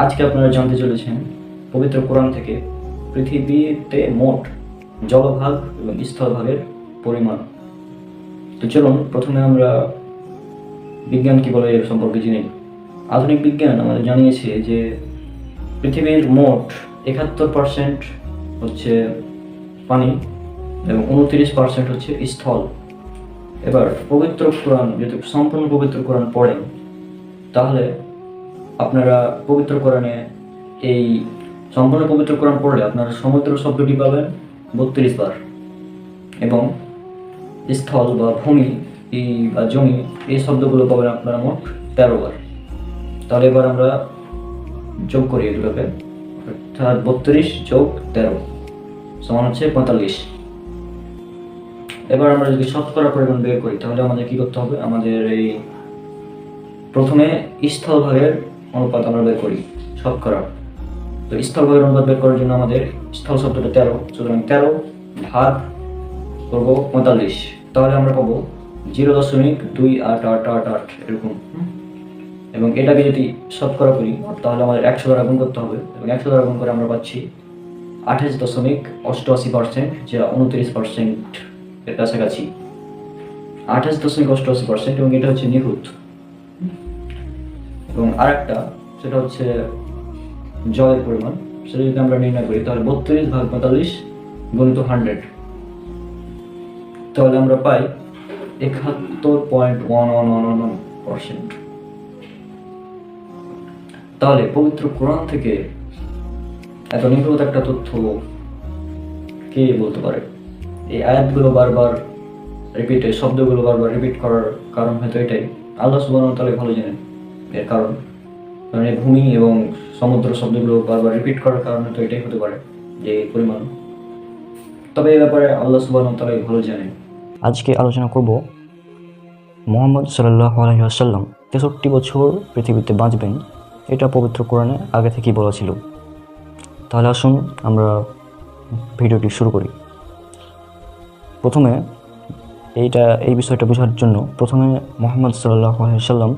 আজকে আপনারা জানতে চলেছেন পবিত্র কোরআন থেকে পৃথিবীতে মোট জলভাগ এবং স্থলভাগের পরিমাণ। তো চলুন প্রথমে আমরা বিজ্ঞান কি বলে এর সম্পর্কে জেনে নিই। আধুনিক বিজ্ঞান আমাদের জানিয়েছে যে পৃথিবীর মোট 71% হচ্ছে পানি এবং 29% হচ্ছে স্থল। এবার পবিত্র কোরআন, যদি সম্পূর্ণ পবিত্র কোরআন পড়েন তাহলে আপনারা পবিত্র কোরআনে এই সম্পূর্ণ পবিত্র কোরআন পড়লে আপনারা সমুদ্র শব্দটি পাবেন 32 বার এবং স্থল বা ভূমি বা জমি এই শব্দগুলো পাবেন আপনারা মোট 13 বার। তাহলে এবার আমরা যোগ করি এগুলোকে, অর্থাৎ 32 যোগ 13 সমান হচ্ছে 45। এবার আমরা যদি শতকরা পরিমাণ বের করি তাহলে আমাদের কি করতে হবে, আমাদের এই প্রথমে স্থলভাগের অনুপাত আমরা বের করি শতকরা। তো স্থলভাগের অনুপাত বের করার জন্য আমাদের স্থল শব্দটা 13, সুতরাং 13 ভাগ করবো 45, তাহলে আমরা পাবো 0.2888 এরকম। এবং এটাকে যদি শতকরা করি তাহলে আমাদের 100 দ্বারা গুণ করতে হবে এবং 100 দ্বারা গুণ করে আমরা পাচ্ছি 28.88%, যা 29% এর কাছাকাছি। 28.88% এবং এটা হচ্ছে নিখুঁত। এবং আরেকটা সেটা হচ্ছে জলের পরিমাণ, সেটা যদি আমরা নির্ণয় করি তাহলে 32 ভাগ 45 গুণিত 100, তাহলে আমরা পাই 71.1111%। তাহলে পবিত্র কোরআন থেকে এত নিখুঁত একটা তথ্য কে বলতে পারে? এই আয়াতগুলো বারবার রিপিট, এই শব্দগুলো বারবার রিপিট করার কারণ হয়তো এটাই, আল্লাহ সুবহানাহু ওয়া তাআলা ভালো জানেন এর কারণ এই ভূমি এবং সমুদ্র শব্দগুলো বারবার রিপিট করার কারণে তো এটাই হতে পারে যে পরিমাণ। তবে এই ব্যাপারে আল্লাহ সুবহানাহু ওয়া তাআলা ভালো জানেন। আজকে আলোচনা করব মুহাম্মদ সাল্লাল্লাহু আলাইহি ওয়াসাল্লাম 63 বছর পৃথিবীতে বাঁচবেন, এটা পবিত্র কোরআনে আগে থেকেই বলা ছিল। তাহলে আসুন আমরা ভিডিওটি শুরু করি। প্রথমে এই বিষয়টা বোঝার জন্য প্রথমে মুহাম্মদ সাল্লাল্লাহু আলাইহি ওয়াসাল্লাম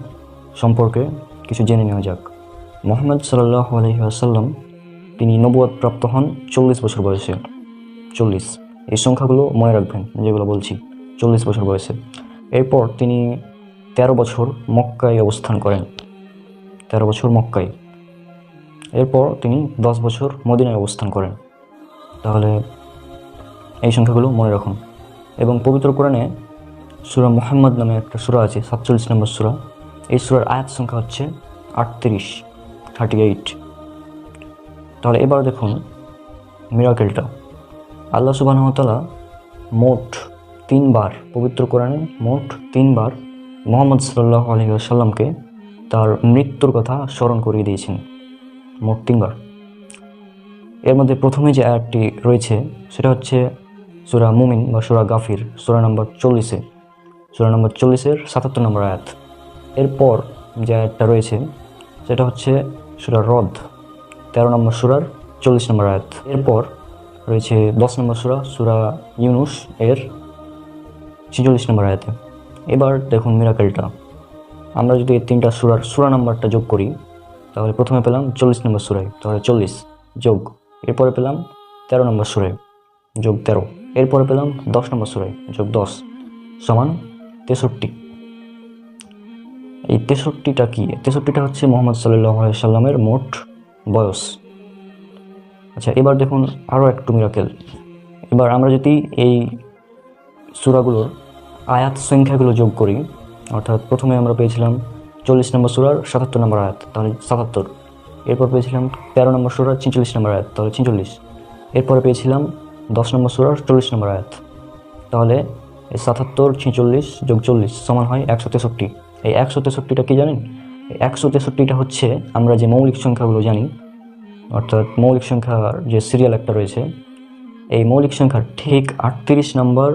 সম্পর্কে কিছু জেনে নেওয়া যাক। মুহাম্মদ সাল্লাল্লাহু আলাইহি ওয়াসাল্লাম তিনি নবুয়ত প্রাপ্ত হন 40 বছর বয়সে। 40, এই সংখ্যাগুলো মনে রাখবেন যেগুলো বলছি, 40 বছর বয়সে। এরপর তিনি 13 বছর মক্কায় অবস্থান করেন, 13 বছর মক্কায়। এরপর তিনি 10 বছর মদিনায় অবস্থান করেন। তাহলে এই সংখ্যাগুলো মনে রাখুন। এবং পবিত্র কোরআনে সূরা মুহাম্মদ নামে একটা সূরা আছে, 47 নম্বর সূরা। এই সূরার আয়াত সংখ্যা হচ্ছে 38। তাহলে এবার দেখুন মিরাকেলটা। আল্লাহ সুবহানাহু ওয়া তাআলা মোট 3 বার পবিত্র কোরআনে মোট 3 বার মুহাম্মদ সাল্লাল্লাহু আলাইহি ওয়াসাল্লামকে তার মৃত্যুর কথা স্মরণ করিয়ে দিয়েছেন, মোট 3 বার। এর মধ্যে প্রথমে যে আয়াতটি রয়েছে সেটা হচ্ছে সূরা মুমিন বা সূরা গাফির, সূরা নম্বর 40-এ, সূরা নম্বর 40-এর 77 নম্বর আয়াত। এরপর যে আয়াতটা রয়েছে সেটা হচ্ছে সূরা রদ, 13 নম্বর সূরার 40 নম্বর আয়াত। এরপর রয়েছে 10 নম্বর সূরা, সূরা ইউনুস এর 46 নম্বর আয়াতে। এবার দেখুন মিরাকেলটা। আমরা যদি এই 3টা সূরার সূরা নাম্বারটা যোগ করি তাহলে প্রথমে পেলাম 40 নম্বর সূরায়, তাহলে 40 যোগ, এরপরে পেলাম 13 নম্বর সূরায় যোগ 13, এরপরে পেলাম 10 নম্বর সূরায় যোগ 10 সমান 63। এই 63টা কি? 63টা হচ্ছে মুহাম্মদ সাল্লাল্লাহু আলাইহি ওয়াসাল্লামের মোট বয়স। আচ্ছা, এবার দেখুন আরও একটু মিরাকেল। এবার আমরা যদি এই সূরাগুলোর আয়াত সংখ্যাগুলো যোগ করি, অর্থাৎ প্রথমে আমরা পেয়েছিলাম 40 নম্বর সূরার 77 নম্বর আয়াত, তাহলে 77। এরপর পেয়েছিলাম 13 নম্বর সূরার 46 নম্বর আয়াত, তাহলে 46। এরপরে পেয়েছিলাম 10 নম্বর সূরার 40 নম্বর আয়াত, তাহলে এই 77 46 যোগ 40 সমান হয় 163। এই 163টা কি জানেন? এই 163টা হচ্ছে আমরা যে মৌলিক সংখ্যাগুলো জানি, অর্থাৎ মৌলিক সংখ্যার যে সিরিয়াল একটা রয়েছে, এই মৌলিক সংখ্যার ঠিক 38 নম্বর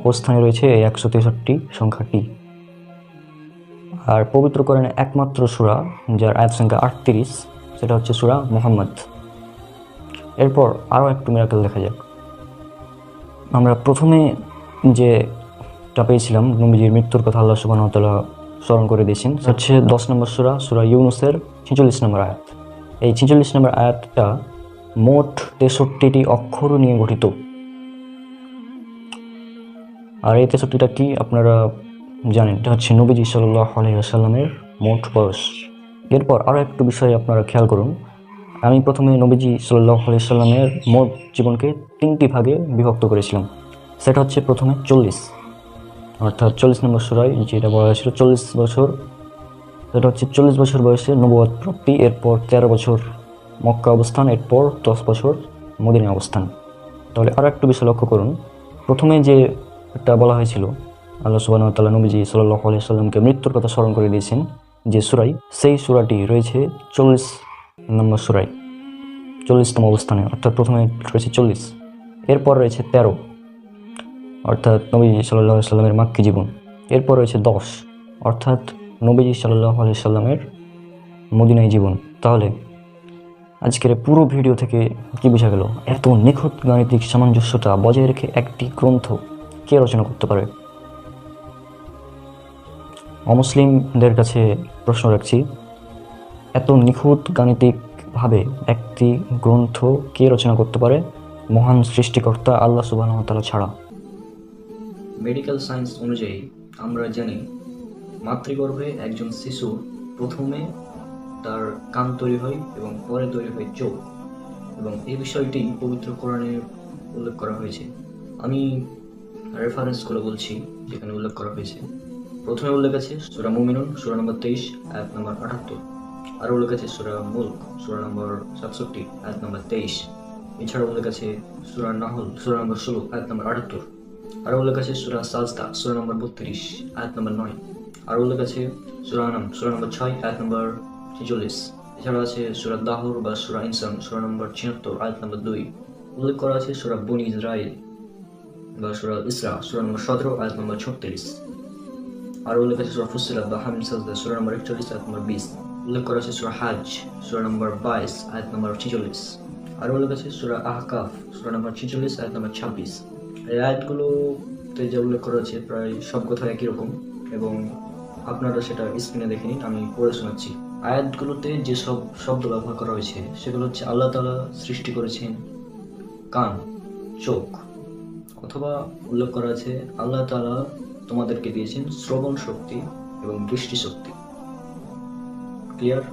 অবস্থানে রয়েছে এই 163 সংখ্যাটি। আর পবিত্র কোরআনে একমাত্র সূরা যার আয়াত সংখ্যা 38, সেটা হচ্ছে সূরা মুহাম্মদ। এরপর আরও একটু মিরাকেল দেখা যাক। আমরা প্রথমে যেটা পেয়েছিলাম নবীজির মৃত্যুর কথা আল্লাহ সুবহানাহু ওয়া তাআলা স্মরণ করে দিয়েছেন, হচ্ছে 10 নম্বর সূরা, সূরা ইউনুসের 46 নম্বর আয়াত। এই 46 নম্বর আয়াতটা মোট 63টি অক্ষর নিয়ে গঠিত। আর এই 63টা কি আপনারা জানেন, এটা হচ্ছে নবীজি সাল্লাল্লাহু আলাইহি ওয়াসাল্লামের মোট বয়স। এরপর আরও একটু বিষয় আপনারা খেয়াল করুন। আমি প্রথমে নবীজি সাল্লাল্লাহু আলাইহি ওয়াসাল্লামের মোট জীবনকে 3টি ভাগে বিভক্ত করেছিলাম। সেটা হচ্ছে প্রথমে 40, অর্থাৎ 40 নম্বর সূরায় যেটা বলা হয়েছিল 40 বছর, সেটা হচ্ছে 40 বছর বয়সে নবুয়ত প্রাপ্তি, এরপর 13 বছর মক্কা অবস্থান, এরপর 10 বছর মদিনা অবস্থান। তাহলে আরও একটু বিষয় লক্ষ্য করুন। প্রথমে যে একটা বলা হয়েছিল, আল্লাহ সুবহানাহু ওয়া তাআলা নবীজি সাল্লাল্লাহু আলাইহি ওয়াসাল্লামকে মৃত্যুর কথা স্মরণ করে দিয়েছেন যে সূরায়, সেই সূরাটি রয়েছে 40 নম্বর সূরায়, 40তম অবস্থানে, অর্থাৎ প্রথমে রয়েছে 40, এরপর রয়েছে 13, অর্থাৎ নবীজি সাল্লাল্লাহু আলাইহি ওয়াসাল্লামের মাক্কি জীবন, এরপর রয়েছে 10, অর্থাৎ নবীজি সাল্লাল্লাহু আলাইহি ওয়াসাল্লামের মদিনাই জীবন। তাহলে আজকের পুরো ভিডিও থেকে কি বোঝা গেল? এত নিখুঁত গাণিতিক সামঞ্জস্যতা বজায় রেখে একটি গ্রন্থ কে রচনা করতে পারে? অমুসলিমদের কাছে প্রশ্ন রাখছি, এত নিখুঁত গাণিতিকভাবে একটি গ্রন্থ কে রচনা করতে পারে মহান সৃষ্টিকর্তা আল্লাহ সুবহানাহু ওয়া তাআলা ছাড়া? মেডিকেল সায়েন্স অনুযায়ী আমরা জানি মাতৃগর্ভে একজন শিশুর প্রথমে তার কান তৈরি হয় এবং পরে তৈরি হয় চোখ, এবং এই বিষয়টি পবিত্র কোরআনে উল্লেখ করা হয়েছে। আমি রেফারেন্সগুলো বলছি যেখানে উল্লেখ করা হয়েছে। প্রথমে উল্লেখ আছে সূরা মুমিনুন সূরা নম্বর 23 আয়াত নম্বর 78, আর উল্লেখ আছে সূরা মুলক সূরা নম্বর 67 আয়াত নম্বর 23, এছাড়া উল্লেখ আছে সূরা নাহল সূরা নম্বর 16 আয়াত নম্বর 78, আর উল্লেখ আছে সূরা সাজদা সূরা নম্বর 32 আয়াত নম্বর 9, আর উল্লেখ আছে সূরা আনাম সূরা নম্বর 6 আয়াত নম্বর 46, এছাড়া আছে সূরা দাহর বা সূরা ইনসান সূরা নম্বর 76 আয়াত নম্বর 2, উল্লেখ করা আছে সূরা বনি ইসরাইল বা সূরা ইসরা সূরা নম্বর 17 আয়াত নম্বর 36, আর উল্লেখ আছে সূরা ফুসিলাত বা হামিম সাজদা সূরা নম্বর 41 আয়াত নম্বর 20, উল্লেখ করা আছে সূরা হাজ সূরা নম্বর 22 আয়াত নম্বর 46, আর উল্লেখ আছে সূরা আহকাফ সূরা নম্বর 46 আয়াত নম্বর 26। এই আয়াতগুলোতে যা উল্লেখ করা আছে প্রায় সব কথা একই রকম, এবং আপনারা সেটা স্ক্রিনে দেখে নিন, আমি পড়ে শোনাচ্ছি। আয়াতগুলোতে যে সব শব্দ ব্যবহার করা হয়েছে সেগুলো হচ্ছে আল্লাহ তাআলা সৃষ্টি করেছেন কান, চোখ, অথবা উল্লেখ করা আছে আল্লাহ তাআলা তোমাদেরকে দিয়েছেন শ্রবণ শক্তি এবং দৃষ্টি শক্তি। ক্লিয়ার?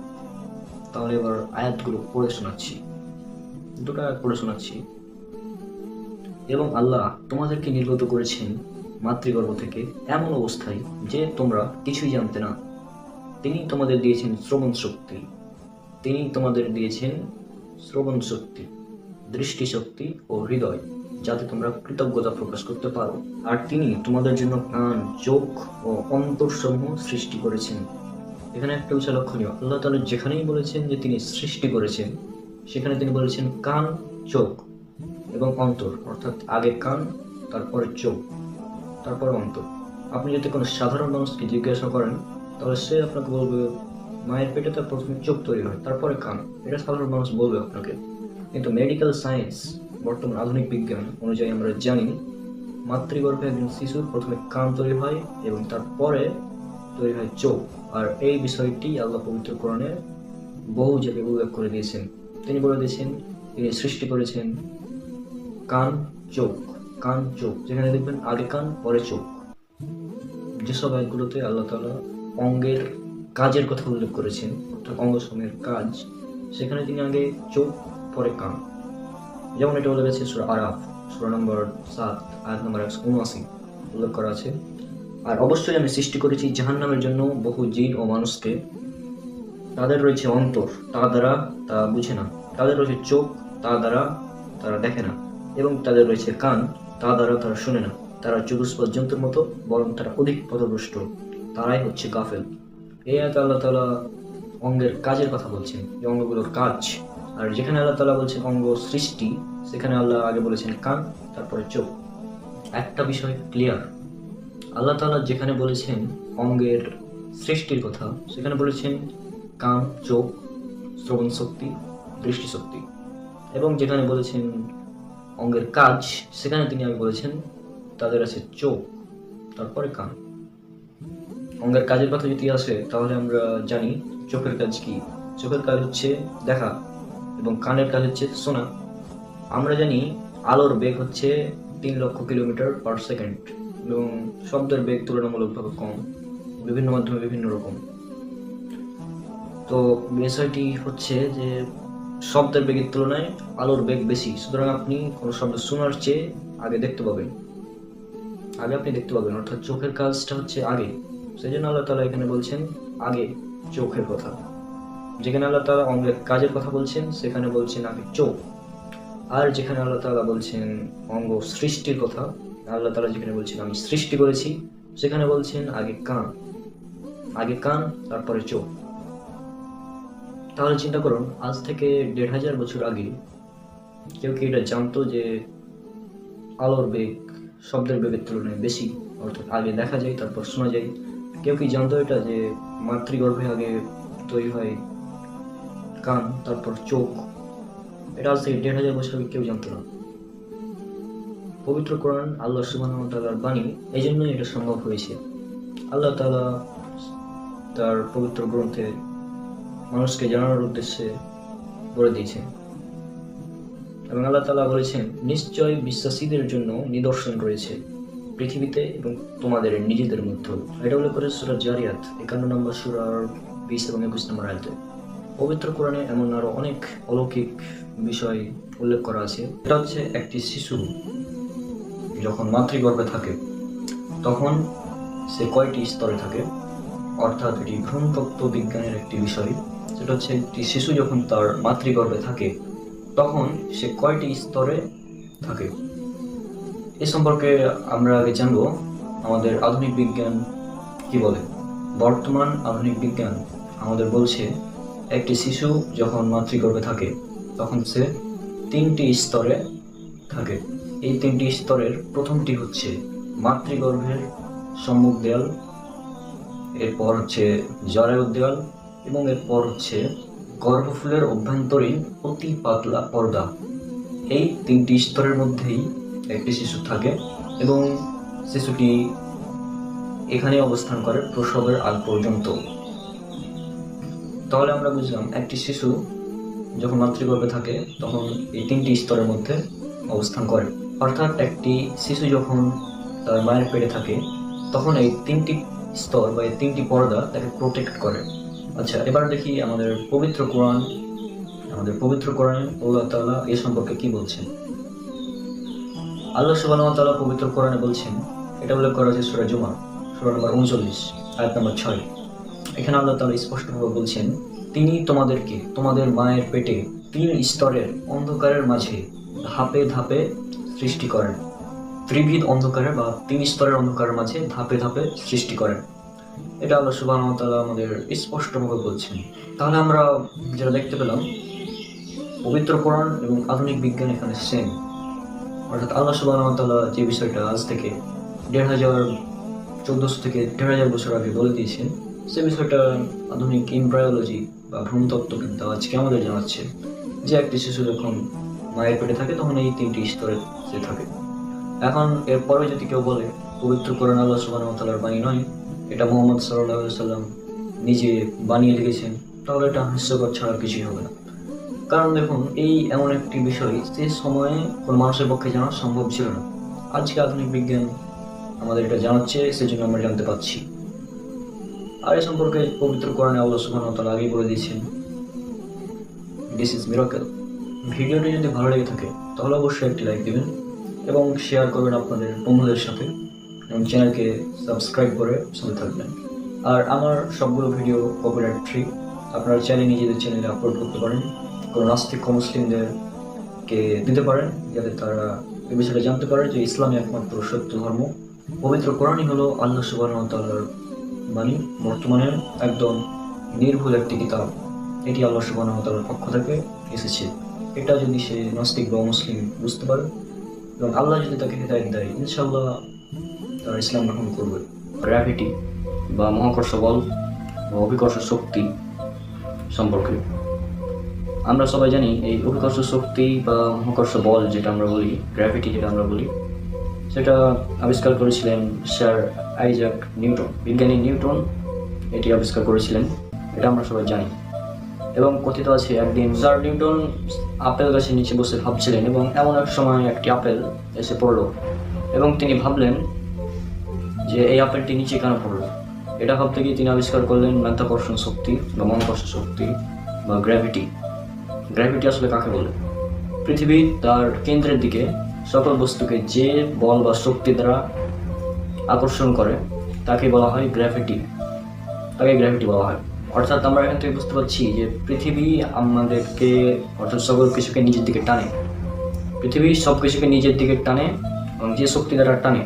তাহলে এবার আয়াতগুলো পড়ে শোনাচ্ছি, দুটো আয়াত পড়ে শোনাচ্ছি। এবং আল্লাহ তোমাদেরকে নির্গত করেছেন মাতৃগর্ভ থেকে এমন অবস্থায় যে তোমরা কিছুই জানতে না। তিনি তোমাদের দিয়েছেন শ্রবণ শক্তি, তিনি তোমাদের দিয়েছেন শ্রবণ শক্তি, দৃষ্টি শক্তি ও হৃদয়, যাতে তোমরা কৃতজ্ঞতা প্রকাশ করতে পারো। আর তিনি তোমাদের জন্য কান, চোখ ও অন্তরসমূহ সৃষ্টি করেছেন। এখানে একটা বিষয় লক্ষণীয়, আল্লাহ তাআলা যেখানেই বলেছেন যে তিনি সৃষ্টি করেছেন, সেখানে তিনি বলেছেন কান, চোখ এবং অন্তর, অর্থাৎ আগে কান, তারপরে চোখ, তারপরে অন্তর। আপনি যদি কোনো সাধারণ মানুষকে জিজ্ঞাসা করেন তাহলে সে আপনাকে বলবে মায়ের পেটে তার প্রথমে চোখ তৈরি হয় তারপরে কান, এটা সাধারণ মানুষ বলবে আপনাকে। কিন্তু মেডিকেল সায়েন্স, বর্তমান আধুনিক বিজ্ঞান অনুযায়ী আমরা জানি মাতৃগর্ভে একজন শিশুর প্রথমে কান তৈরি হয় এবং তারপরে তৈরি হয় চোখ। আর এই বিষয়টি আল্লাহ পবিত্র কোরআনে বহু জায়গায় উল্লেখ করে দিয়েছেন। তিনি বলে দিয়েছেন তিনি সৃষ্টি করেছেন কান, চোখ, কান, চোখ, যেখানে দেখবেন আগে কান পরে চোখ। যেসব আয়াতগুলোতে আল্লাহ তাআলা অঙ্গের কাজের কথা উল্লেখ করেছেন, অর্থাৎ অঙ্গসমূহের কাজ, সেখানে তিনি আগে চোখ পরে কান। যেমন এটা উল্লেখ আছে সূরা আরাফ সূরা নম্বর 7 আয়াত নম্বর 179 উল্লেখ করা আছে, আর অবশ্যই আমি সৃষ্টি করেছি জাহান্নামের জন্য বহু জিন ও মানুষকে, তাদের রয়েছে অন্তর, তা দ্বারা তা বুঝে না, তাদের রয়েছে চোখ, তা দ্বারা তারা দেখে না, এবং তাদের রয়েছে কান, তা দ্বারা তারা শুনে না। তারা চতুষ্পদ জন্তুর মতো, বরং তারা অধিক পথভ্রষ্ট, তারাই হচ্ছে গাফেল। এই আয়াতে আল্লাহ তাআলা অঙ্গের কাজের কথা বলছেন, এই অঙ্গগুলোর কাজ। আর যেখানে আল্লাহ তাআলা বলছেন অঙ্গ সৃষ্টি, সেখানে আল্লাহ আগে বলেছেন কান, তারপরে চোখ। একটা বিষয় ক্লিয়ার, আল্লাহ তাআলা যেখানে বলেছেন অঙ্গের সৃষ্টির কথা, সেখানে বলেছেন কান, চোখ, শ্রবণ শক্তি, দৃষ্টি শক্তি, এবং যেখানে বলেছেন অঙ্গের কাজ, সেখানে তিনি আগে বলেছেন তাদের আছে চোখ, তারপরে কান। অঙ্গের কাজের কথা যদি আসে তাহলে আমরা জানি চোখের কাজ কি। চোখের কাজ হচ্ছে দেখা এবং কানের কাজ হচ্ছে শোনা। আমরা জানি আলোর বেগ হচ্ছে 3 লক্ষ কিলোমিটার পার সেকেন্ড এবং শব্দের বেগ তুলনামূলকভাবে কম, বিভিন্ন মাধ্যমে বিভিন্ন রকম। তো বিষয়টি হচ্ছে যে শব্দের বেগের তুলনায় আলোর বেগ বেশি, সুতরাং আপনি কোনো শব্দ শোনার চেয়ে আগে দেখতে পাবেন, অর্থাৎ চোখের কাজটা হচ্ছে আগে। সেই জন্য আল্লাহ তাআলা এখানে বলছেন আগে চোখের কথা। যেখানে আল্লাহ তাআলা অঙ্গের কাজের কথা বলছেন সেখানে বলছেন আগে চোখ। আর যেখানে আল্লাহ তাআলা বলছেন অঙ্গ সৃষ্টির কথা, আল্লাহ তাআলা যেখানে বলছেন আমি সৃষ্টি করেছি, সেখানে বলছেন আগে কান তারপরে চোখ। তাহলে চিন্তা করুন, আজ থেকে 1500 বছর আগে কেউ কি এটা জানতো যে আলোর বেগ শব্দের বেগের তুলনায় বেশি, অর্থাৎ আগে দেখা যায় তারপর শোনা যায়? কেউ কি জানতো এটা যে মাতৃগর্ভে আগে তৈরি হয় কান তারপর চোখ? এটা আজ থেকে 1500 বছর আগে কেউ জানতো না। পবিত্র কোরআন আল্লাহ সুবহানাহু ওয়া তাআলার বাণী, এই জন্যই এটা সম্ভব হয়েছে। আল্লাহ তাআলা তার পবিত্র গ্রন্থে মানুষকে জানানোর উদ্দেশ্যে বলে দিয়েছেন এবং আল্লাহ তাআলা বলেছেন নিশ্চয় বিশ্বাসীদের জন্য নিদর্শন রয়েছে পৃথিবীতে এবং তোমাদের নিজেদের মধ্যে। এটা উল্লেখ করে সূরা জারিয়াত 51 নম্বর সূরার 20 এবং 21 নম্বর আয়াতে। পবিত্র কোরআনে এমন আরো অনেক অলৌকিক বিষয় উল্লেখ করা আছে। এটা হচ্ছে একটি শিশু যখন মাতৃগর্ভে থাকে তখন সে কয়টি স্তরে থাকে, অর্থাৎ এটি ভ্রূণতত্ত্ব বিজ্ঞানের একটি বিষয়। সেটা হচ্ছে একটি শিশু যখন তার মাতৃগর্ভে থাকে তখন সে কয়টি স্তরে থাকে। এ সম্পর্কে আমরা আগে জানবো আমাদের আধুনিক বিজ্ঞান কি বলে। বর্তমান আধুনিক বিজ্ঞান আমাদের বলছে একটি শিশু যখন মাতৃগর্ভে থাকে তখন সে 3টি স্তরে থাকে। এই 3টি স্তরের প্রথমটি হচ্ছে মাতৃগর্ভের সম্মুখ দেয়াল, এরপর হচ্ছে জরায়ুর দেয়াল এবং এরপর হচ্ছে গর্ভফুলের অভ্যন্তরীণ অতি পাতলা পর্দা। এই 3টি স্তরের মধ্যেই একটি শিশু থাকে এবং শিশুটি এখানে অবস্থান করে প্রসবের আগ পর্যন্ত। তাহলে আমরা বুঝলাম একটি শিশু যখন মাতৃগর্ভে থাকে তখন এই 3টি স্তরের মধ্যে অবস্থান করে, অর্থাৎ একটি শিশু যখন তার মায়ের পেটে থাকে তখন এই 3টি স্তর বা এই 3টি পর্দা তাকে প্রোটেক্ট করে। আচ্ছা, এবার দেখি আমাদের পবিত্র কোরআনে আল্লাহ তাআলা এ সম্পর্কে কি বলছেন। আল্লাহ সুবহানাহু ওয়া তাআলা পবিত্র কোরআনে বলছেন, এটা উল্লেখ করা আছে সূরা জুমা সূরা নম্বর 39 আয়াত নম্বর 6। এখানে আল্লাহ তাআলা স্পষ্টভাবে বলছেন তিনি তোমাদেরকে তোমাদের মায়ের পেটে 3 স্তরের অন্ধকারের মাঝে ধাপে ধাপে সৃষ্টি করেন। ত্রিবিধ অন্ধকারের বা 3 স্তরের অন্ধকারের মাঝে ধাপে ধাপে সৃষ্টি করেন। এটা আল্লাহ সুবহানাহু ওয়া তাআলা আমাদের স্পষ্টভাবে বলছেন। তাহলে আমরা যেটা দেখতে পেলাম পবিত্র কোরআন এবং আধুনিক বিজ্ঞান এখানে সেম, অর্থাৎ আল্লাহ সুবহানাহু ওয়া তাআলা যে বিষয়টা আজ থেকে 1400 থেকে 1500 বছর আগে বলে দিয়েছেন সে বিষয়টা আধুনিক এমব্রায়োলজি বা ভ্রূণতত্ত্ববিদ্যা আজকে আমাদের জানাচ্ছে যে একটি শিশু যখন মায়ের পেটে থাকে তখন এই 3টি স্তরে সে থাকে। এখন এরপরে যদি কেউ বলে পবিত্র কোরআন আল্লাহ সুবহানাহু ওয়া তাআলার বাণী নয়, এটা মুহাম্মদ সাল্লাল্লাহু আলাইহি সাল্লাম নিজে বানিয়ে লিখেছেন, তাহলে এটা হাস্যকর ছাড়া কিছুই হবে না। কারণ দেখুন, এই এমন একটি বিষয় যে সময়ে কোনো মানুষের পক্ষে জানা সম্ভব ছিল না। আজকে আধুনিক বিজ্ঞান আমাদের এটা জানাচ্ছে, সেজন্য আমরা জানতে পারছি। আর এই সম্পর্কে পবিত্র কোরআনে আল্লাহ সুবহানাহু ওয়া তাআলা আগেই বলে দিয়েছেন দিস ইজ মিরাকেল। ভিডিওটি যদি ভালো লেগে থাকে তাহলে অবশ্যই একটি লাইক দিবেন এবং শেয়ার করবেন আপনাদের বন্ধুদের সাথে এবং চ্যানেলকে সাবস্ক্রাইব করে সাথে থাকবেন। আর আমার সবগুলো ভিডিও কপিরাইট ফ্রি, আপনারা চাইলে নিজেদের চ্যানেলে আপলোড করতে পারেন, কোনো নাস্তিক মুসলিমদেরকে দিতে পারেন যাতে তারা এই বিষয়টা জানতে পারে যে ইসলামই একমাত্র সত্য ধর্ম। পবিত্র কোরআনই হলো আল্লাহ সুবহানাহু ওয়া তাআলার বাণী, বর্তমানে একদম নির্ভুল একটি কিতাব। এটি আল্লাহ সুবহানাহু ওয়া তাআলার পক্ষ থেকে এসেছে। এটা যদি সে নাস্তিক বা মুসলিম বুঝতে পারে এবং আল্লাহ যদি তাকে হেদায়েত দেয়, ইনশাআল্লাহ তারা ইসলাম গ্রহণ করবে। গ্র্যাভিটি বা মহাকর্ষ বল বা অভিকর্ষ শক্তি সম্পর্কে আমরা সবাই জানি এই অভিকর্ষ শক্তি বা মহাকর্ষ বল যেটা আমরা বলি, গ্র্যাভিটি যেটা আমরা বলি, সেটা আবিষ্কার করেছিলেন স্যার আইজাক নিউটন। বিজ্ঞানী নিউটন এটি আবিষ্কার করেছিলেন, এটা আমরা সবাই জানি। এবং কথিত আছে একদিন স্যার নিউটন আপেল গাছের নিচে বসে ভাবছিলেন এবং এমন এক সময় একটি আপেল এসে পড়লো এবং তিনি ভাবলেন যে এই আপেলটি নিচে কেন পড়লো। এটা ভাবতে গিয়ে তিনি আবিষ্কার করলেন মাধ্যাকর্ষণ শক্তি বা মহাকর্ষ শক্তি বা গ্র্যাভিটি। গ্র্যাভিটি আসলে কাকে বলে? পৃথিবী তার কেন্দ্রের দিকে সকল বস্তুকে যে বল বা শক্তি দ্বারা আকর্ষণ করে তাকে বলা হয় গ্র্যাভিটি, তাকে গ্র্যাভিটি বলা হয়। অর্থাৎ আমরা এখান থেকে বুঝতে পারছি যে পৃথিবী আমাদেরকে অর্থাৎ সকল কিছুকে নিজের দিকে টানে, পৃথিবী সব কিছুকে নিজের দিকে টানে এবং যে শক্তি দ্বারা টানে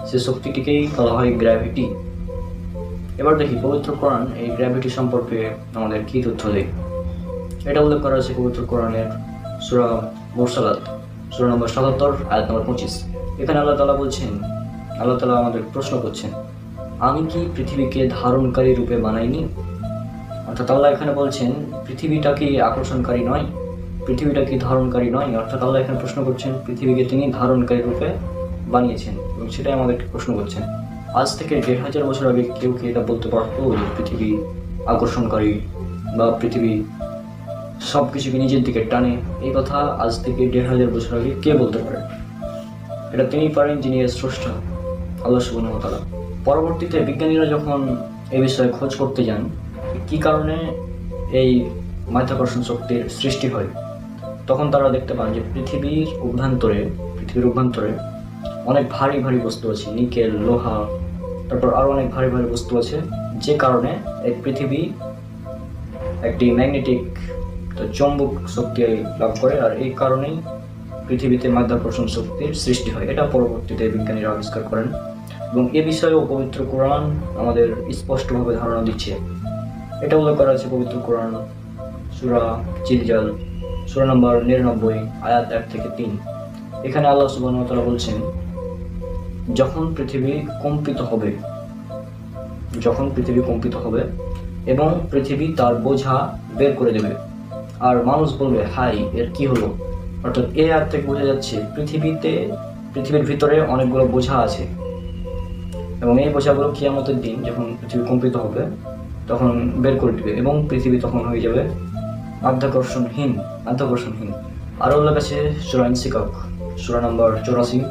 সে শক্তিটিকেই বলা হয় গ্র্যাভিটি। এবার দেখি পবিত্র কোরআন এই গ্র্যাভিটি সম্পর্কে আমাদের কী তথ্য দেয়। এটা উল্লেখ করা আছে পবিত্র কোরআনের সূরা মুরসালাত সূরা নম্বর ৭৭ আয়াত নম্বর ২৫। এখানে আল্লাহ তাআলা বলছেন, আল্লাহ তাআলা আমাদের প্রশ্ন করছেন, আমি কি পৃথিবীকে ধারণকারী রূপে বানাইনি? অর্থাৎ আল্লাহ এখানে বলছেন পৃথিবীটা কি আকর্ষণকারী নয়, পৃথিবীটা কি ধারণকারী নয়? অর্থাৎ আল্লাহ এখানে প্রশ্ন করছেন পৃথিবীকে তিনি ধারণকারী রূপে বানিয়েছেন এবং সেটাই আমাদেরকে প্রশ্ন করছেন। আজ থেকে ১,৫০০ বছর আগে কেউ কি এটা বলতে পারতো যে পৃথিবী আকর্ষণকারী বা পৃথিবী সব কিছুকে নিজের দিকে টানে? এই কথা আজ থেকে ১,৫০০ বছর আগে কে বলতে পারে? এটা তিনিই পারেন যিনি এর স্রষ্টা, আল্লাহ সুবহানাহু ওয়া তাআলা। পরবর্তীতে বিজ্ঞানীরা যখন এই বিষয়ে খোঁজ করতে যান কী কারণে এই মাধ্যাকর্ষণ শক্তির সৃষ্টি হয়, তখন তারা দেখতে পান যে পৃথিবীর অভ্যন্তরে অনেক ভারী ভারী বস্তু আছে, নিকেল, লোহা, তারপর আরও অনেক ভারী ভারী বস্তু আছে, যে কারণে এই পৃথিবী একটি ম্যাগনেটিক চৌম্বক শক্তি লাভ করে, আর এই কারণেই পৃথিবীতে মাধ্যাকর্ষণ শক্তির সৃষ্টি হয়। এটা পরবর্তীতে বিজ্ঞানীরা আবিষ্কার করেন এবং এ বিষয়েও পবিত্র কোরআন আমাদের স্পষ্টভাবে ধারণা দিচ্ছে। এটা উল্লেখ করা আছে পবিত্র কোরআন সূরা জিলজাল সূরা নম্বর ৯৯ আয়াত ১ থেকে ৩। এখানে আল্লাহ সুবহানাহু ওয়া তাআলা বলছেন, যখন পৃথিবী কম্পিত হবে এবং পৃথিবী তার বোঝা বের করে দেবে আর মানুষ বলবে হাই এর কি হলো। অর্থাৎ এই আয়াত থেকে বোঝা যাচ্ছে পৃথিবীর ভিতরে অনেকগুলো বোঝা আছে এবং এই বোঝাগুলো কিয়ামতের দিন যখন পৃথিবী কম্পিত হবে তখন বের করে দিবে এবং পৃথিবী তখন হয়ে যাবে মাধ্যাকর্ষণহীন। আরও উল্লেখ আছে সূরা ইনশিকাক সূরা নম্বর ৮৪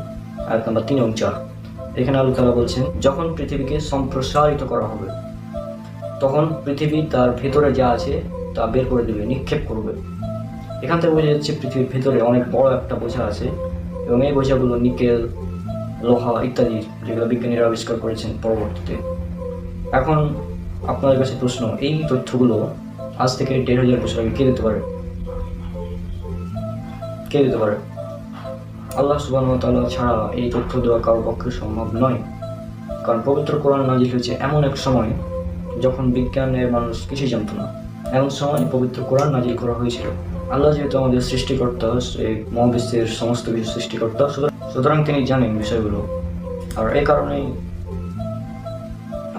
আয়াত নম্বর ৩ এবং ৪। এখানে আল্লাহ তাআলা বলছেন, যখন পৃথিবীকে সম্প্রসারিত করা হবে তখন পৃথিবী তার ভেতরে যা আছে তা বের করে দেবে, নিক্ষেপ করবে। এখান থেকে বোঝা যাচ্ছে পৃথিবীর ভেতরে অনেক বড় একটা বোঝা আছে এবং এই বোঝাগুলো নিকেল, লোহা ইত্যাদি, যেগুলো বিজ্ঞানীরা আবিষ্কার করেছেন পরবর্তীতে। এখন আপনাদের কাছে প্রশ্ন, এই তথ্যগুলো আজ থেকে ১,৫০০ বছর আগে কে দিতে পারে? আল্লাহ সুবহানাহু ওয়া তাআলা ছাড়া এই তথ্য দেওয়া কারোর পক্ষে সম্ভব নয়। কারণ পবিত্র কোরআন নাজিল হয়েছে এমন এক সময় যখন বিজ্ঞানের মানুষ কিছুই জানতো না, এমন সময় পবিত্র কোরআন নাজিল করা হয়েছিল। আল্লাহ যেহেতু আমাদের সৃষ্টিকর্তা, এই মহাবিশ্বের সমস্ত কিছু সৃষ্টিকর্তা, সুতরাং তিনি জানেন বিষয়গুলো, আর এই কারণেই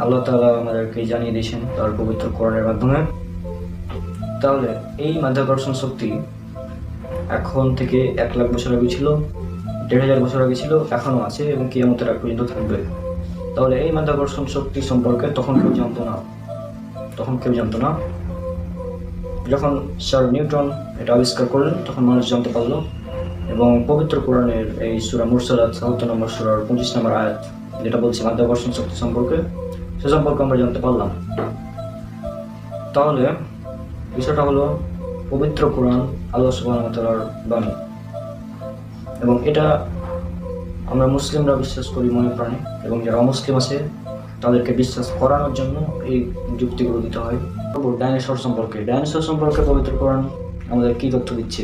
আল্লাহ তাআলা আমাদেরকে জানিয়ে দিয়েছেন তার পবিত্র কোরআনের মাধ্যমে। তাহলে এই মাধ্যাকর্ষণ শক্তি এখন থেকে ১,০০,০০০ বছর আগে ছিল, ১,৫০০ বছর আগে ছিল, এখনও আছে এবং কিয়ামতের আগ পর্যন্ত থাকবে। তাহলে এই মাধ্যাকর্ষণ শক্তি সম্পর্কে তখন কেউ জানতো না। যখন স্যার নিউটন এটা আবিষ্কার করলেন তখন মানুষ জানতে পারলো এবং পবিত্র কোরআনের এই সূরা মুরসালাত ৭৭ নম্বর সূরার ২৫ নম্বর আয়াত যেটা বলছে মাধ্যাকর্ষণ শক্তি সম্পর্কে, সে সম্পর্কে আমরা জানতে পারলাম। তাহলে বিষয়টা হলো পবিত্র কোরআন আল্লাহ সুবহানাহু ওয়া তাআলার বাণী এবং এটা আমরা মুসলিমরা বিশ্বাস করি মনে প্রাণে, এবং যারা অমুসলিম আছে তাদেরকে বিশ্বাস করানোর জন্য এই যুক্তিগুলো দিতে হয়। ডাইনোসর সম্পর্কে পবিত্র কোরআন আমাদের কী তথ্য দিচ্ছে।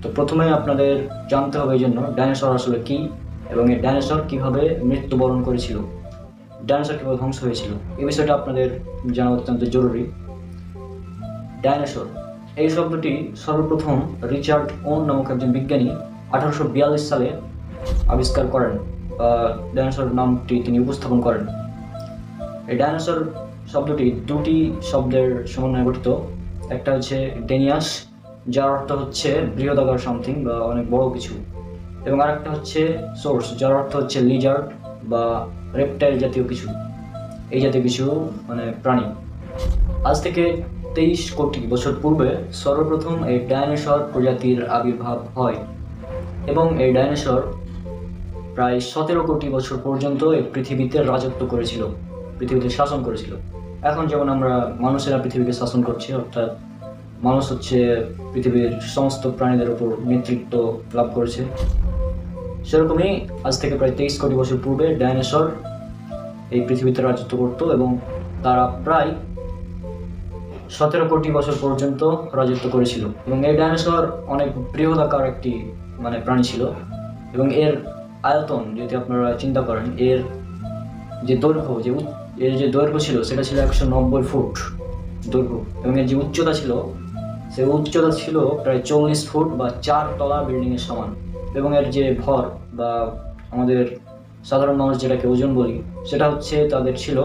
তো প্রথমে আপনাদের জানতে হবে এই জন্য ডাইনোসর আসলে কী এবং এই ডাইনোসর কীভাবে মৃত্যুবরণ করেছিল, ডাইনোসর কীভাবে ধ্বংস হয়েছিল, এই বিষয়টা আপনাদের জানা অত্যন্ত জরুরি। ডাইনোসর এই শব্দটি সর্বপ্রথম রিচার্ড ওন নামক একজন বিজ্ঞানী 1842 সালে আবিষ্কার করেন, ডাইনোসর নামটি তিনি উপস্থাপন করেন। এই ডাইনোসর শব্দটি দুটি শব্দের সমন্বয়ে গঠিত, একটা হচ্ছে ডেনিয়াস যার অর্থ হচ্ছে বৃহদাকার সামথিং বা অনেক বড় কিছু, এবং আরেকটা হচ্ছে সোর্স যার অর্থ হচ্ছে লিজার্ড বা রেপটাইল জাতীয় কিছু, এই জাতীয় কিছু মানে প্রাণী। আজ থেকে 23 কোটি বছর পূর্বে সর্বপ্রথম এই ডাইনোসর প্রজাতির আবির্ভাব হয় এবং এই ডাইনোসর প্রায় 17 কোটি বছর পর্যন্ত এই পৃথিবীতে রাজত্ব করেছিল, পৃথিবীতে শাসন করেছিল। এখন যেমন আমরা মানুষেরা পৃথিবীকে শাসন করছি, অর্থাৎ মানুষ হচ্ছে পৃথিবীর সমস্ত প্রাণীদের উপর নেতৃত্ব লাভ করেছে, সেরকমই আজ থেকে প্রায় 23 কোটি বছর পূর্বে ডাইনোসর এই পৃথিবীতে রাজত্ব করত এবং তারা প্রায় 17 কোটি বছর পর্যন্ত রাজত্ব করেছিল। এবং এই ডাইনোসর অনেক বৃহদাকার একটি প্রাণী ছিল এবং এর আয়তন যদি আপনারা চিন্তা করেন, এর যে দৈর্ঘ্য যে দৈর্ঘ্য ছিল সেটা ছিল 190 ফুট দৈর্ঘ্য, এবং এর যে উচ্চতা ছিল সে উচ্চতা ছিল প্রায় 40 ফুট বা 4 তলা বিল্ডিংয়ের সমান। এবং এর যে ভর বা আমাদের সাধারণ মানুষ যেটাকে ওজন বলি, সেটা হচ্ছে তাদের ছিল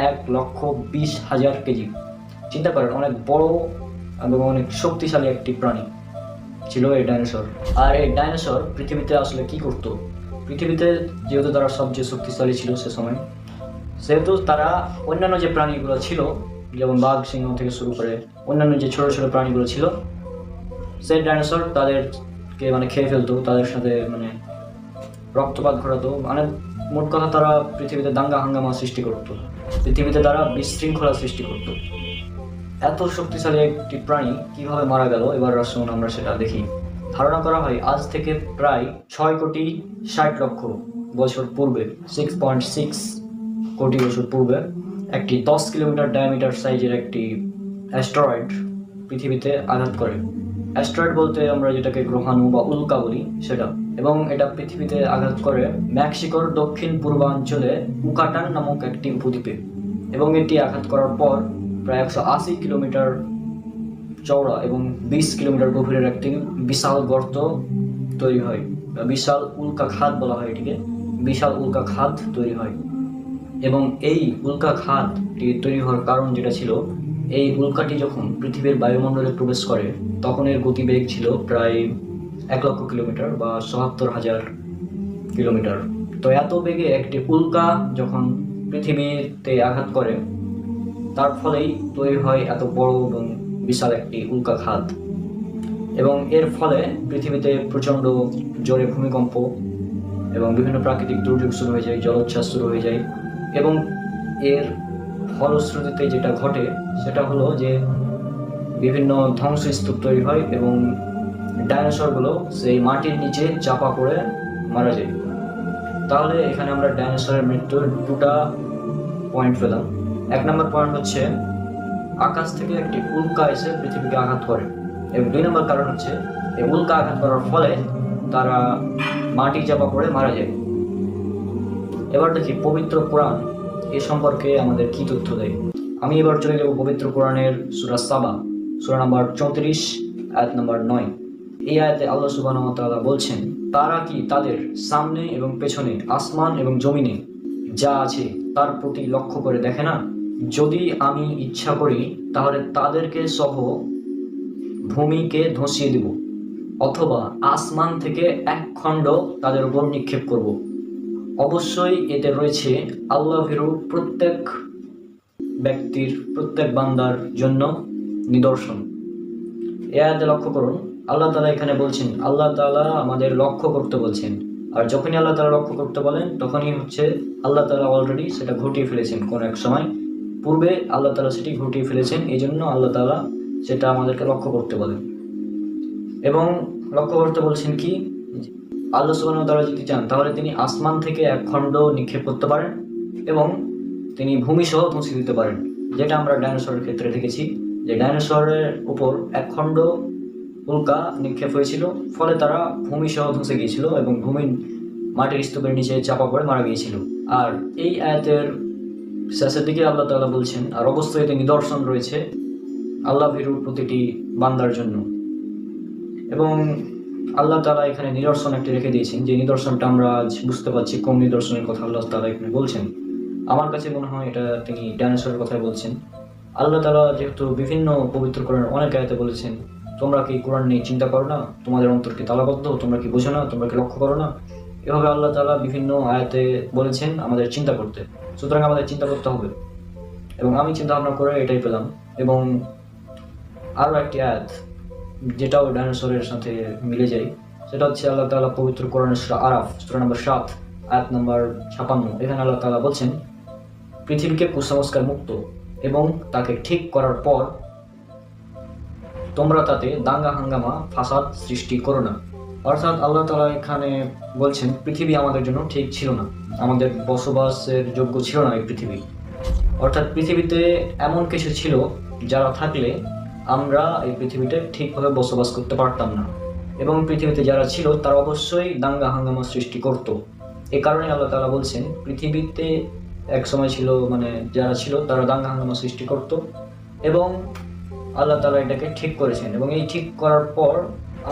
1,20,000 কেজি। চিন্তা করেন, অনেক বড় এবং অনেক শক্তিশালী একটি প্রাণী ছিল এই ডাইনোসর। আর এই ডাইনোসর পৃথিবীতে আসলে কি করতো? পৃথিবীতে যেহেতু তারা সবচেয়ে শক্তিশালী ছিল সে সময়, সেহেতু তারা অন্যান্য যে প্রাণীগুলো ছিল, যেমন বাঘ, সিংহ থেকে শুরু করে অন্যান্য যে ছোট ছোট প্রাণীগুলো ছিল, সেই ডাইনোসর তাদেরকে খেয়ে ফেলতো, তাদের সাথে রক্তপাত ঘটাতো। মোট কথা তারা পৃথিবীতে দাঙ্গা হাঙ্গামা সৃষ্টি করতো, পৃথিবীতে তারা বিশৃঙ্খলা সৃষ্টি করতো। এত শক্তিশালী একটি প্রাণী কিভাবে মারা গেল, এবার আসুন আমরা সেটা দেখি। ধারণা করা হয় আজ থেকে প্রায় 6,60,00,000 বছর পূর্বে, 6.6 কোটি বছর পূর্বে একটি 10 কিলোমিটার ডায়ামিটার সাইজের একটি অ্যাস্টেরয়েড পৃথিবীতে আঘাত করে। অ্যাস্টেরয়েড বলতে আমরা যেটাকে গ্রহাণু বা উল্কা বলি সেটা। এবং এটা পৃথিবীতে আঘাত করে মেক্সিকোর দক্ষিণ পূর্বাঞ্চলে উকাটান নামক একটি উপদ্বীপে। এবং এটি আঘাত করার পর প্রায় 180 কিলোমিটার চওড়া এবং 20 কিলোমিটার গভীরের একটি বিশাল গর্ত তৈরি হয়, বিশাল উল্কা খাত বলা হয় এটিকে। বিশাল উল্কা খাত তৈরি হয় এবং এই উল্কা খাতটি তৈরি হওয়ার কারণ যেটা ছিল, এই উল্কাটি যখন পৃথিবীর বায়ুমণ্ডলে প্রবেশ করে তখন এর গতিবেগ ছিল প্রায় 1,00,000 কিলোমিটার বা 77,000 কিলোমিটার। তো এত বেগে একটি উল্কা যখন পৃথিবীতে আঘাত করে, তার ফলেই তৈরি হয় এত বড় এবং বিশাল একটি উল্কা খাত। এবং এর ফলে পৃথিবীতে প্রচণ্ড জোরে ভূমিকম্প এবং বিভিন্ন প্রাকৃতিক দুর্যোগ শুরু হয়ে যায়, জলোচ্ছ্বাস শুরু হয়ে যায়। এবং এর ফলশ্রুতিতে যেটা ঘটে সেটা হলো যে বিভিন্ন ধ্বংসস্তূপ তৈরি হয় এবং ডাইনোসরগুলো সেই মাটির নিচে চাপা পড়ে মারা যায়। তাহলে এখানে আমরা ডাইনোসরের মৃত্যুর দুটা পয়েন্ট পেলাম। 1 নম্বর পয়েন্ট হচ্ছে আকাশ থেকে একটি উল্কা এসে পৃথিবীকে আঘাত করে, এবং 2 নম্বর কারণ হচ্ছে এই উল্কা আঘাত করার ফলে তারা মাটি চাপা পড়ে মারা যায়। এবার দেখি পবিত্র কোরআন এ সম্পর্কে আমাদের কি তথ্য দেয়। আমি এবার চলে যাব পবিত্র কোরআনের সূরা সাবা, সূরা নাম্বার 34, আয়াত নাম্বার 9। এই আয়াতে আল্লাহ সুবহানাহু ওয়া তাআলা বলছেন, তারা কি তাদের সামনে এবং পেছনে, আসমান এবং জমিনে যা আছে তার প্রতি লক্ষ্য করে দেখে না? যদি আমি ইচ্ছা করি তাহলে তাদেরকে সহ ভূমিকে ধসিয়ে দেব, অথবা আসমান থেকে এক খণ্ড তাদের উপর নিক্ষেপ করব। অবশ্যই এতে রয়েছে আল্লাহ ভীরু প্রত্যেক ব্যক্তির, প্রত্যেক বান্দার জন্য নিদর্শন। এ আয়াতে লক্ষ্য করুন, আল্লাহ তাআলা এখানে বলছেন, আল্লাহ তাআলা আমাদের লক্ষ্য করতে বলছেন। আর যখনই আল্লাহ তাআলা লক্ষ্য করতে বলেন তখনই হচ্ছে আল্লাহ তাআলা অলরেডি সেটা ঘটিয়ে ফেলেছেন, কোন এক সময় পূর্বে আল্লাহ তাআলা সেটি ঘটিয়ে ফেলেছেন। এই জন্য আল্লাহ তাআলা সেটা আমাদেরকে লক্ষ্য করতে বলেন। এবং লক্ষ্য করতে বলছেন কি, আল্লাহ সুবহানাহু ওয়া তাআলা যদি চান তাহলে তিনি আসমান থেকে এক খণ্ড নিক্ষেপ করতে পারেন এবং তিনি ভূমি সহ ধসিয়ে দিতে পারেন, যেটা আমরা ডাইনোসরের ক্ষেত্রে দেখেছি যে ডাইনোসরের উপর এক খণ্ড উল্কা নিক্ষেপ হয়েছিল, ফলে তারা ভূমি সহ ধসে গিয়েছিল এবং ভূমির মাটির স্তূপের নিচে চাপা পড়ে মারা গিয়েছিল। আর এই আয়াতের শেষের দিকে আল্লাহ তাআলা বলছেন, আর অবশ্যই এতে নিদর্শন রয়েছে আল্লাহ ভীরু প্রতিটি বান্দার জন্য। এবং আল্লাহ তাআলা এখানে নিদর্শন একটি রেখে দিয়েছেন, যে নিদর্শনটা আমরা আজ বুঝতে পারছি কোন নিদর্শনের কথা আল্লাহ তাআলা এখানে বলছেন। আমার কাছে মনে হয় এটা তিনি ডাইনোসরের কথাই বলছেন। আল্লাহ তাআলা যেহেতু বিভিন্ন পবিত্র কোরআনের অনেক আয়াতে বলেছেন, তোমরা কি কোরআন নিয়ে চিন্তা করো না, তোমাদের অন্তর কি তালাবদ্ধ, তোমরা কি বোঝো না, তোমরা কি লক্ষ্য করো না? এভাবে আল্লাহ তাআলা বিভিন্ন আয়াতে বলেছেন আমাদের চিন্তা করতে। সুতরাং আমাদের চিন্তা করতে হবে, এবং আমি চিন্তা ভাবনা করে এটাই পেলাম। এবং আরও একটি আয়াত যেটাও ডাইনোসরের সাথে মিলে যায়, সেটা হচ্ছে আল্লাহ তাআলা পবিত্র কোরআনের সূরা আরাফ সূরা নম্বর 7 আয়াত নম্বর 56। এখানে আল্লাহ তাআলা বলছেন, পৃথিবীকে কুসংস্কার মুক্ত এবং তাকে ঠিক করার পর তোমরা তাতে দাঙ্গা হাঙ্গামা ফাসাদ সৃষ্টি করো না। অর্থাৎ আল্লাহ তাআলা এখানে বলছেন পৃথিবী আমাদের জন্য ঠিক ছিল না, আমাদের বসবাসের যোগ্য ছিল না এই পৃথিবী। অর্থাৎ পৃথিবীতে এমন কিছু ছিল যারা থাকলে আমরা এই পৃথিবীতে ঠিকভাবে বসবাস করতে পারতাম না, এবং পৃথিবীতে যারা ছিল তারা অবশ্যই দাঙ্গা হাঙ্গামা সৃষ্টি করত। এ কারণে আল্লাহ তাআলা বলছেন পৃথিবীতে এক সময় ছিল, মানে যারা ছিল তারা দাঙ্গা হাঙ্গামা সৃষ্টি করত, এবং আল্লাহ তাআলা এটাকে ঠিক করেছেন, এবং এই ঠিক করার পর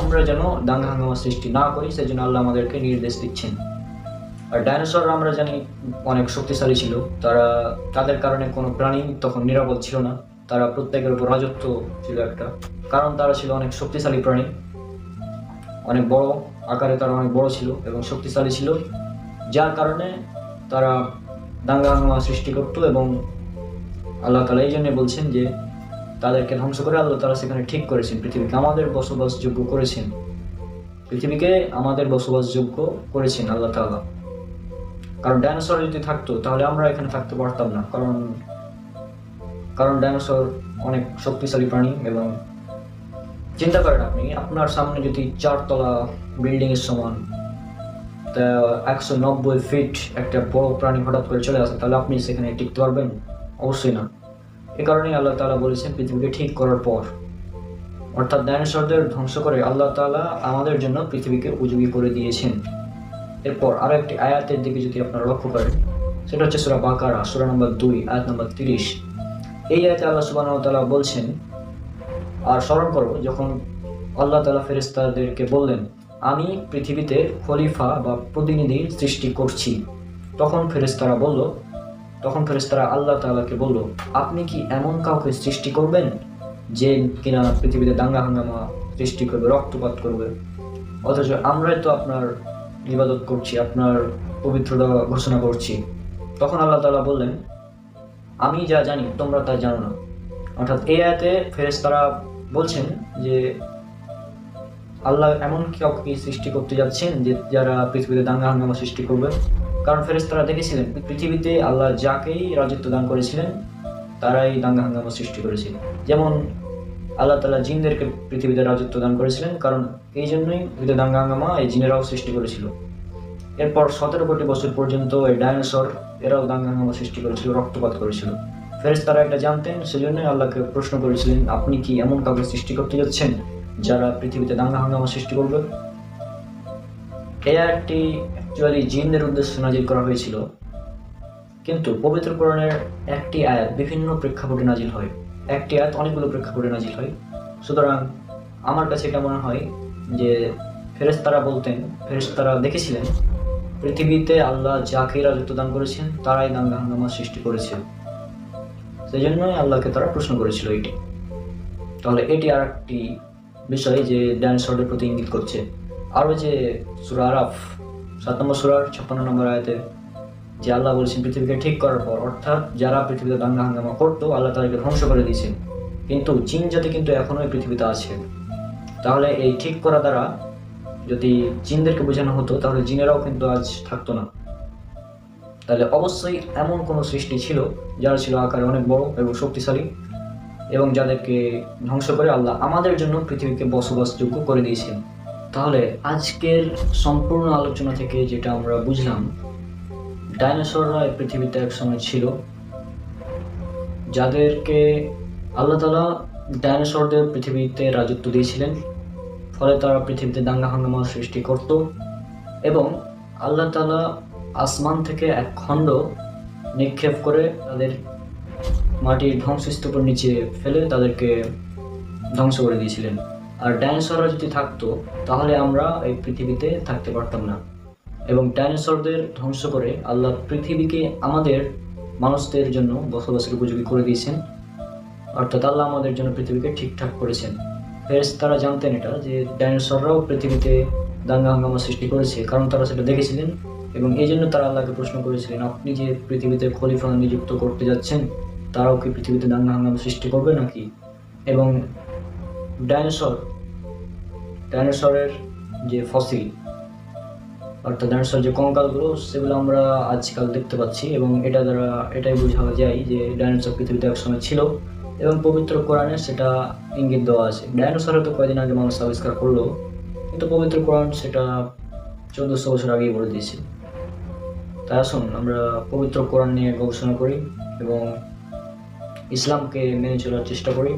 আমরা যেন দাঙ্গা হাঙ্গামা সৃষ্টি না করি সেজন্য আল্লাহ আমাদেরকে নির্দেশ দিচ্ছেন। আর ডাইনোসর আমরা জানি অনেক শক্তিশালী ছিল, তাদের কারণে কোনো প্রাণী তখন নিরাপদ ছিল না, তারা প্রত্যেকের উপর রাজত্ব ছিল একটা, কারণ তারা ছিল অনেক শক্তিশালী প্রাণী, অনেক বড় আকারে তারা অনেক বড় ছিল এবং শক্তিশালী ছিল, যার কারণে তারা দাঙ্গা হাঙ্গামা সৃষ্টি করত। এবং আল্লাহ তাআলা এই জন্য বলছেন যে তাদেরকে ধ্বংস করে আল্লাহ তাআলা সেখানে ঠিক করেছেন, পৃথিবীকে আমাদের বসবাসযোগ্য করেছেন, পৃথিবীকে আমাদের বসবাসযোগ্য করেছেন আল্লাহ তাআলা। কারণ ডাইনোসর যদি থাকতো তাহলে আমরা এখানে থাকতে পারতাম না, কারণ ডাইনোসর অনেক শক্তিশালী প্রাণী। এবং চিন্তা করেন আপনি, আপনার সামনে যদি 4 তলা বিল্ডিং এর সমান 190 ফিট একটা বড় প্রাণী হঠাৎ করে চলে আসে, তাহলে আপনি সেখানে টিকতে পারবেন? অবশ্যই না। এ কারণেই আল্লাহ তাআলা বলেছেন পৃথিবীকে ঠিক করার পর, অর্থাৎ ডাইনোসরদের ধ্বংস করে আল্লাহ তাআলা আমাদের জন্য পৃথিবীকে উপযোগী করে দিয়েছেন। এরপর আরো একটি আয়াতের দিকে যদি আপনারা লক্ষ্য করেন, সেটা হচ্ছে সূরা বাকারা সূরা নম্বর 2 আয়াত নম্বর 30। এই আয়াতে আল্লাহ সুবহানাহু ওয়া তাআলা বলছেন, আর স্মরণ করো যখন আল্লাহ তাআলা ফেরেশতাদেরকে বললেন আমি পৃথিবীতে খলিফা বা প্রতিনিধি সৃষ্টি করছি, তখন ফেরেশতারা আল্লাহ তাআলাকে বলল, আপনি কি এমন কাউকে সৃষ্টি করবেন যে কিনা পৃথিবীতে দাঙ্গা হাঙ্গামা সৃষ্টি করবে, রক্তপাত করবে? অথচ আমরাই তো আপনার ইবাদত করছি, আপনার পবিত্রতা ঘোষণা করছি। তখন আল্লাহ তাআলা বললেন, আমি যা জানি তোমরা তা জানো না। অর্থাৎ এই আয়াতে ফেরেশতারা বলছেন যে আল্লাহ এমন কাউকে সৃষ্টি করতে যাচ্ছেন যে যারা পৃথিবীতে দাঙ্গা হাঙ্গামা সৃষ্টি করবে। কারণ ফেরেশতারা দেখেছিলেন পৃথিবীতে আল্লাহ যাকেই রাজত্ব দান করেছিলেন তারাই দাঙ্গা হাঙ্গামা সৃষ্টি করেছিল। যেমন আল্লাহ তাআলা জিনদেরকে পৃথিবীতে রাজত্ব দান করেছিলেন, কারণ এই জন্যই পৃথিবীতে দাঙ্গা হাঙ্গামা এই জিনেরাও সৃষ্টি করেছিল। এরপর 17 কোটি বছর পর্যন্ত এই ডাইনোসর এরাও দাঙ্গা হাঙ্গামা সৃষ্টি করেছিল, রক্তপাত করেছিল। ফেরেশতারা এটা জানতেন, সেজন্যই আল্লাহকে প্রশ্ন করেছিলেন, আপনি কি এমন কাউকে সৃষ্টি করতে যাচ্ছেন যারা পৃথিবীতে দাঙ্গা হাঙ্গামা সৃষ্টি করবে? এই আয়াতটি অ্যাকচুয়ালি জিনদের উদ্দেশ্যে নাজিল করা হয়েছিল, কিন্তু পবিত্র কোরআনের একটি আয়াত বিভিন্ন প্রেক্ষাপটে নাজিল হয়, একটি আয়াত অনেকগুলো প্রেক্ষাপটে নাজিল হয়। সুতরাং আমার কাছে এটা মনে হয় যে ফেরেশতারা দেখেছিলেন পৃথিবীতে আল্লাহ যাকে রাজত্ব দান করেছেন তারাই দাঙ্গা হাঙ্গামা সৃষ্টি করেছে, সেই জন্যই আল্লাহকে তারা প্রশ্ন করেছিল এটি। তাহলে এটি আর একটি বিষয় যে ডাইনোসরদের প্রতি ইঙ্গিত করছে। আরও যে সূরা আরাফ 7 নম্বর সূরার 56 নম্বর আয়াতে যে আল্লাহ বলেছেন পৃথিবীকে ঠিক করার পর, অর্থাৎ যারা পৃথিবীতে দাঙ্গা হাঙ্গামা করতো আল্লাহ তাদেরকে ধ্বংস করে দিয়েছেন, কিন্তু জিন জাতি কিন্তু এখনো এই পৃথিবীতে আছে। তাহলে এই ঠিক করা দ্বারা যদি জিনদেরকে বোঝানো হতো তাহলে জিনেরাও কিন্তু আজ থাকতো না। তাহলে অবশ্যই এমন কোনো সৃষ্টি ছিল যারা ছিল আকারে অনেক বড় এবং শক্তিশালী, এবং যাদেরকে ধ্বংস করে আল্লাহ আমাদের জন্য পৃথিবীকে বসবাসযোগ্য করে দিয়েছেন। তাহলে আজকের সম্পূর্ণ আলোচনা থেকে যেটা আমরা বুঝলাম, ডাইনোসররা এই পৃথিবীতে এক সময় ছিল, যাদেরকে আল্লাহ তাআলা ডাইনোসরদের পৃথিবীতে রাজত্ব দিয়েছিলেন, ফলে তারা পৃথিবীতে দাঙ্গা হাঙ্গামা সৃষ্টি করত, এবং আল্লাহ তাআলা আসমান থেকে এক খণ্ড নিক্ষেপ করে তাদের মাটির ধ্বংসস্তূপের নিচে ফেলে তাদেরকে ধ্বংস করে দিয়েছিলেন। আর ডাইনোসররা যদি থাকতো তাহলে আমরা এই পৃথিবীতে থাকতে পারতাম না, এবং ডাইনোসরদের ধ্বংস করে আল্লাহ পৃথিবীকে আমাদের মানুষদের জন্য বসবাসের উপযোগী করে দিয়েছেন। অর্থাৎ আল্লাহ আমাদের জন্য পৃথিবীকে ঠিকঠাক করেছেন। ফেরেশতারা জানতেন এটা, যে ডাইনোসররাও পৃথিবীতে দাঙ্গা হাঙ্গামা সৃষ্টি করেছে, কারণ তারা সেটা দেখেছিলেন, এবং এই জন্য তারা আল্লাহকে প্রশ্ন করেছিলেন, আপনি যে পৃথিবীতে খলিফা নিযুক্ত করতে যাচ্ছেন তারাও কি পৃথিবীতে দাঙ্গা হাঙ্গামা সৃষ্টি করবে নাকি? এবং ডাইনোসরের যে ফসিল, অর্থাৎ ডাইনোসর যে কঙ্কালগুলো, সেগুলো আমরা আজকাল দেখতে পাচ্ছি, এবং এটা দ্বারা এটাই বোঝা যায় যে ডাইনোসর পৃথিবীতে একসময় ছিল, এবং পবিত্র কোরআনে সেটা ইঙ্গিত দেওয়া আছে। ডাইনোসর হয়তো কয়েকদিন আগে মানুষ আবিষ্কার করলো, কিন্তু পবিত্র কোরআন সেটা 1400 বছর আগেই বলে দিয়েছিল। তাই আসুন আমরা পবিত্র কোরআন নিয়ে গবেষণা করি এবং ইসলামকে মেনে চলার চেষ্টা করি।